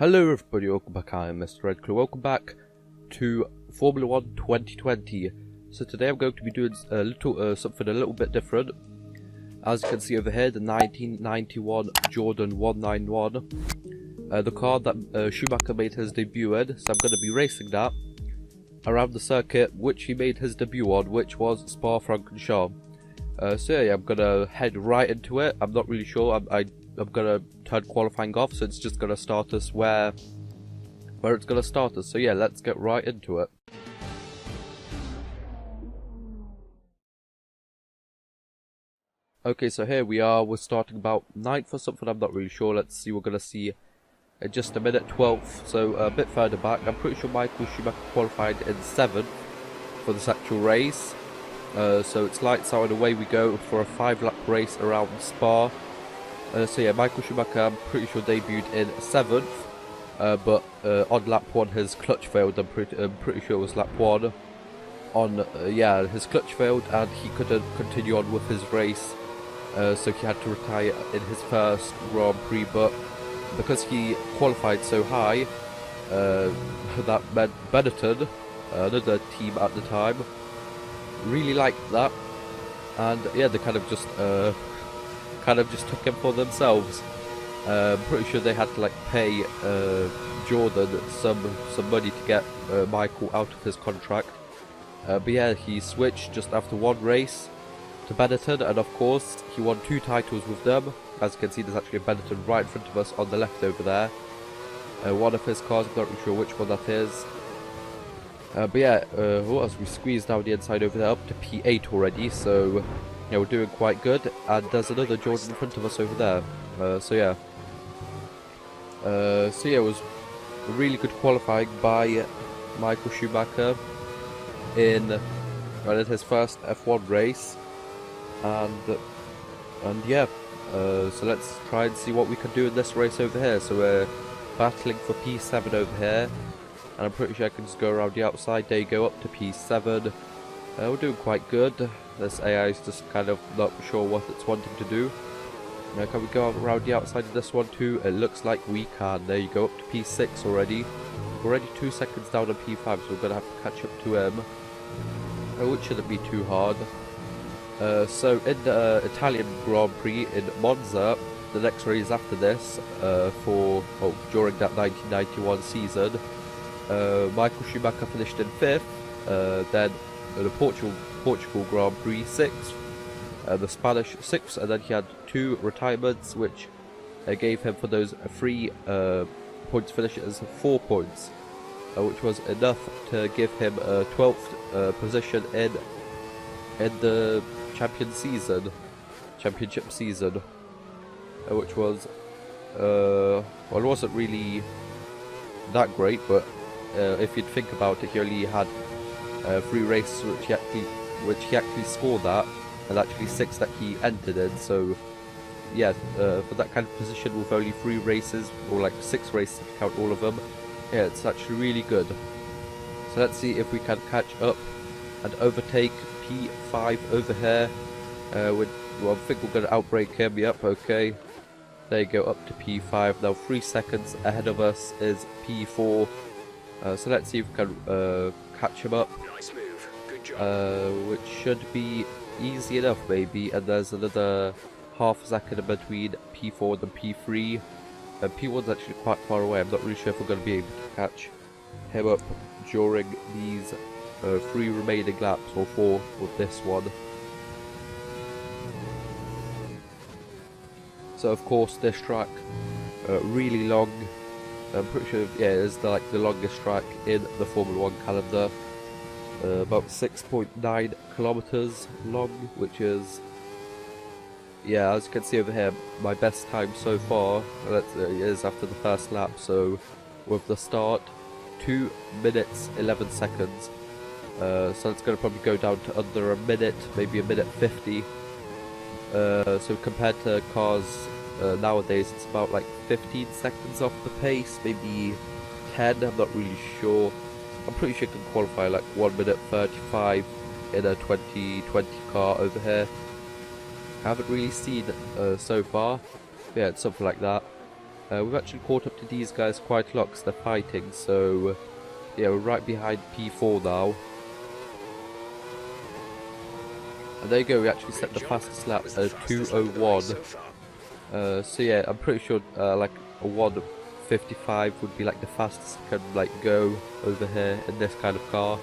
Hello everybody, welcome back. I am Mr. Red Claw. Welcome back to Formula 1 2020. So today I'm going to be doing a little something a little bit different. As you can see over here, the 1991 Jordan 191, the car that Schumacher made his debut in. So I'm going to be racing that around the circuit which he made his debut on, which was Spa Francorchamps. So yeah, I'm gonna head right into it. I'm not really sure. I'm gonna turn qualifying off, so it's just gonna start us where it's gonna start us. So yeah, let's get right into it. Okay, so here we are. We're starting about 9th or something. I'm not really sure. Let's see. We're gonna see in just a minute 12th. So a bit further back. I'm pretty sure Michael Schumacher qualified in 7th for this actual race. So it's lights out and away we go for a 5-lap race around Spa. So yeah, Michael Schumacher, I'm pretty sure debuted in 7th, but on lap 1 his clutch failed. I'm pretty sure it was lap 1. Yeah, his clutch failed and he couldn't continue on with his race, so he had to retire in his first Grand Prix. But because he qualified so high, that meant Benetton, another team at the time, really liked that, and yeah, they kind of just took him for themselves. I'm pretty sure they had to like pay Jordan some money to get Michael out of his contract. But yeah, he switched just after one race to Benetton, and of course he won 2 titles with them. As you can see, there's actually a Benetton right in front of us on the left over there. One of his cars, I'm not really sure which one that is. But yeah, what else? We squeezed down the inside over there up to P8 already, so yeah, we're doing quite good. And there's another Jordan in front of us over there. So yeah, it was a really good qualifying by Michael Schumacher in his first F1 race, and yeah, so let's try and see what we can do in this race over here. So we're battling for P7 over here. And I'm pretty sure I can just go around the outside. There you go, up to P7. We're doing quite good. This AI is just kind of not sure what it's wanting to do. Now, can we go around the outside of this one too? It looks like we can. There you go, up to P6 already. We're already 2 seconds down on P5, so we're going to have to catch up to him. Which shouldn't be too hard. So in the Italian Grand Prix in Monza, the next race after this, during that 1991 season, Michael Schumacher finished in 5th, then the Portugal Grand Prix 6th, the Spanish 6th, and then he had 2 retirements, which gave him for those 3 points finishes 4 points, which was enough to give him a 12th position in the championship season, which was well, it wasn't really that great, but if you'd think about it, he only had 3 races which he actually scored that, and actually 6 that he entered in. So yeah, for that kind of position with only 3 races, or like 6 races if you count all of them, yeah, it's actually really good. So let's see if we can catch up and overtake P5 over here. I think we're going to outbrake him. Yep, okay. There you go, up to P5. Now 3 seconds ahead of us is P4. So let's see if we can catch him up. Nice move. Good job. Which should be easy enough maybe. And there's another half a second in between P4 and P3. And P1's actually quite far away. I'm not really sure if we're going to be able to catch him up during these 3 remaining laps, or 4 with this one. So of course this track, really long. I'm pretty sure, yeah, it's the longest track in the Formula 1 calendar. About 6.9 kilometers long, which is, yeah, as you can see over here, my best time so far is after the first lap. So with the start, 2 minutes 11 seconds. So it's going to probably go down to under a minute, maybe a minute 50. So compared to cars nowadays, it's about like 15 seconds off the pace, maybe 10, I'm not really sure. I'm pretty sure you can qualify like 1 minute 35 in a 2020 car over here. I haven't really seen so far. Yeah, it's something like that. We've actually caught up to these guys quite a lot because they're fighting, so yeah, we're right behind P4 now. And there you go, we actually set the fastest lap at 2:01. So yeah, I'm pretty sure like a 1:55 would be like the fastest you can like go over here in this kind of car.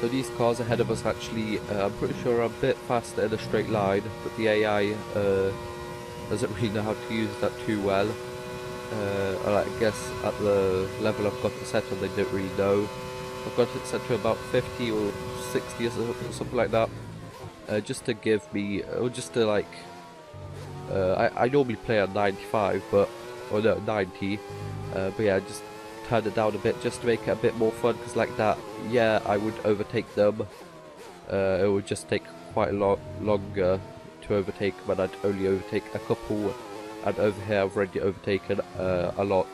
So these cars ahead of us actually, I'm pretty sure are a bit faster in a straight line, but the AI doesn't really know how to use that too well. I guess at the level I've got it set on, they don't really know. I've got it set to about 50 or 60 or something like that, just to give me, or just to like, I normally play on 95, but, or no, 90, but yeah, just turn it down a bit just to make it a bit more fun, because like that, yeah, I would overtake them. It would just take quite a lot longer to overtake them, and I'd only overtake a couple, and over here I've already overtaken a lot.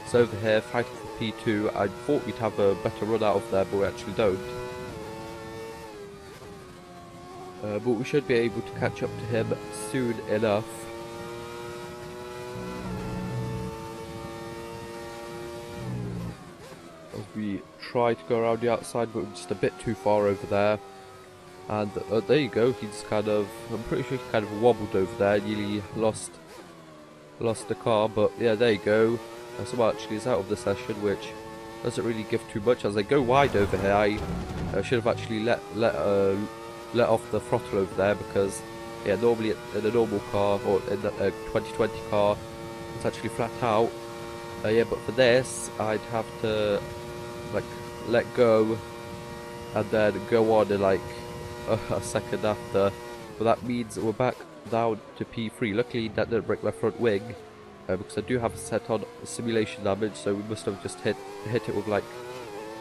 So over here, fighting for P2, I thought we'd have a better run out of there, but we actually don't. But we should be able to catch up to him soon enough. As we try to go around the outside, but we're just a bit too far over there. And there you go, he's kind of, I'm pretty sure he kind of wobbled over there, nearly lost the car, but yeah, there you go. Someone actually is out of the session, which doesn't really give too much. As I go wide over here, I should have actually let off the throttle over there, because yeah, normally in a normal car, or in a 2020 car, it's actually flat out. Yeah, but for this, I'd have to like let go and then go on in like a second after. But that means we're back down to P3. Luckily that didn't break my front wing, because I do have it set on simulation damage, so we must have just hit it with like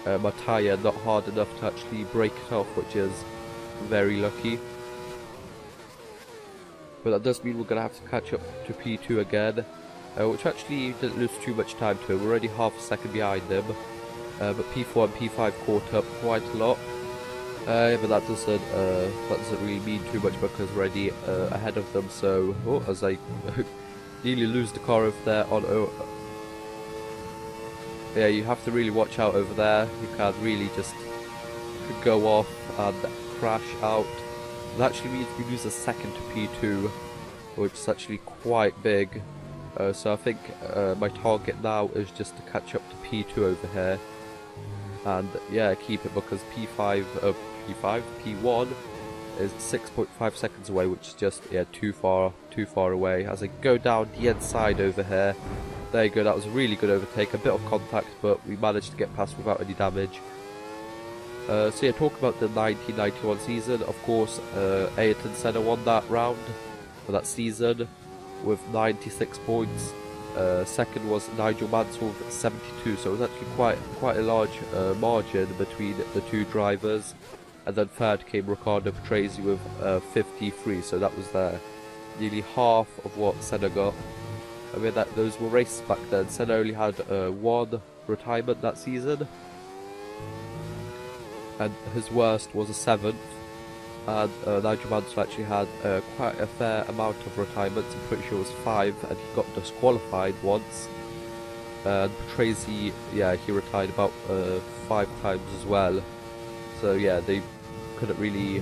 my tyre not hard enough to actually break it off, which is very lucky. But that does mean we're going to have to catch up to P2 again, which actually didn't lose too much time to him. We're already half a second behind him, but P4 and P5 caught up quite a lot. But that doesn't really mean too much, because we're already ahead of them. So as I nearly lose the car over there on yeah, you have to really watch out over there. You can't really just go off and crash out. That actually means we lose a second to P2, which is actually quite big. So I think my target now is just to catch up to P2 over here, and yeah, keep it, because P1 is 6.5 seconds away, which is just too far away. As I go down the inside over here, there you go. That was a really good overtake, a bit of contact, but we managed to get past without any damage. So yeah, talk about the 1991 season. Of course, Ayrton Senna won that round for that season with 96 points. Second was Nigel Mansell with 72, so it was actually quite a large margin between the two drivers. And then third came Riccardo Patrese with 53, so that was nearly half of what Senna got. I mean, those were races back then. Senna only had one retirement that season, and his worst was a 7th. And Nigel Mansell actually had quite a fair amount of retirements. I'm pretty sure it was 5, and he got disqualified once. And Patrese, yeah, he retired about 5 times as well. So yeah, they couldn't really,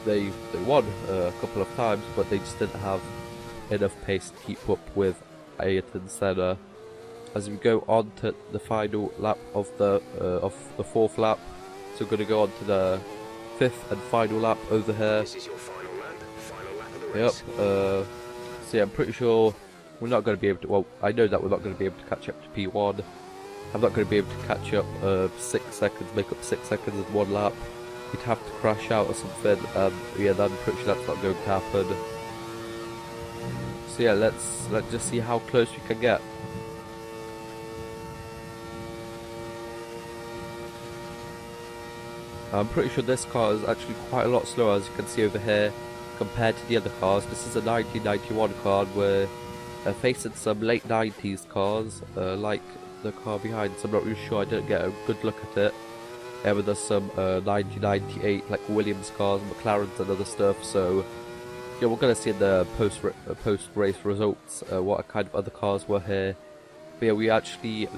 they won a couple of times, but they just didn't have enough pace to keep up with Ayrton Senna. As we go on to the final lap of the 4th lap, so we're going to go on to the 5th and final lap over here. This is your final lap of the Yep. race. So yeah, I'm pretty sure we're not going to be able to. Well, I know that we're not going to be able to catch up to P1. I'm not going to be able to catch up 6 seconds, make up 6 seconds in one lap. We'd have to crash out or something. Yeah, I'm pretty sure that's not going to happen. So yeah, let's just see how close we can get. I'm pretty sure this car is actually quite a lot slower, as you can see over here, compared to the other cars. This is a 1991 car. We're facing some late 90s cars, like the car behind, so I'm not really sure. I didn't get a good look at it. But there's some 1998 like Williams cars, McLarens and other stuff, so yeah, we're going to see in the post-race results what kind of other cars were here. But yeah, we actually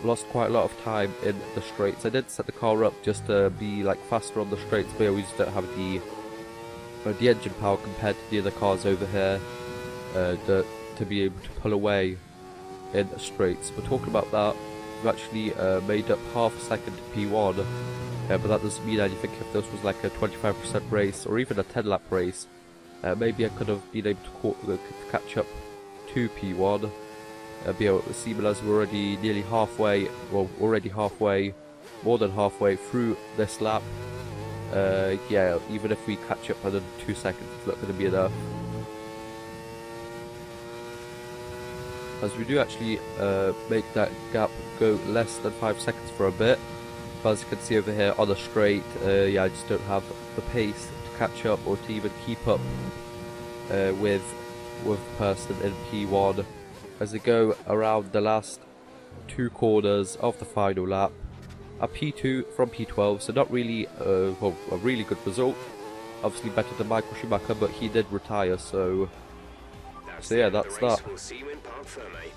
lost quite a lot of time in the straights. I did set the car up just to be like faster on the straights, but yeah, we just don't have the engine power compared to the other cars over here to be able to pull away in the straights. But talking about that, we've actually made up half a second to P1, but that doesn't mean anything. If this was like a 25% race or even a 10-lap race, maybe I could have been able to catch up to P1. Seeming as we're already nearly halfway, well, more than halfway through this lap. Yeah, even if we catch up another 2 seconds, it's not going to be enough. As we do actually make that gap go less than 5 seconds for a bit. But as you can see over here on the straight, yeah, I just don't have the pace to catch up or to even keep up with the person in P1 as they go around the last 2 corners of the final lap. A P2 from P12, so not really well, a really good result. Obviously better than Michael Schumacher, but he did retire, so yeah, that's that. We'll see you in Parc Fermé.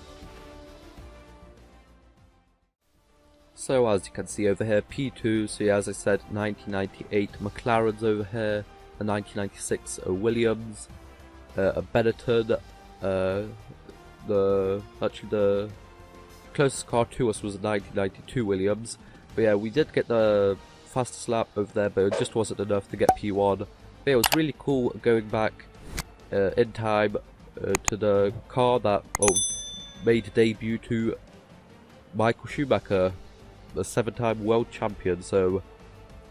So as you can see over here, P2, so yeah, as I said, 1998 McLarens over here, a 1996 Williams, a Benetton, the closest car to us was a 1992 Williams. But yeah, we did get the fastest lap over there, but it just wasn't enough to get P1. But yeah, it was really cool going back in time to the car that made a debut to Michael Schumacher, the 7-time world champion. So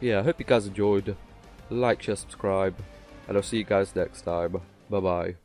yeah, I hope you guys enjoyed. Like, share, subscribe, and I'll see you guys next time. Bye bye.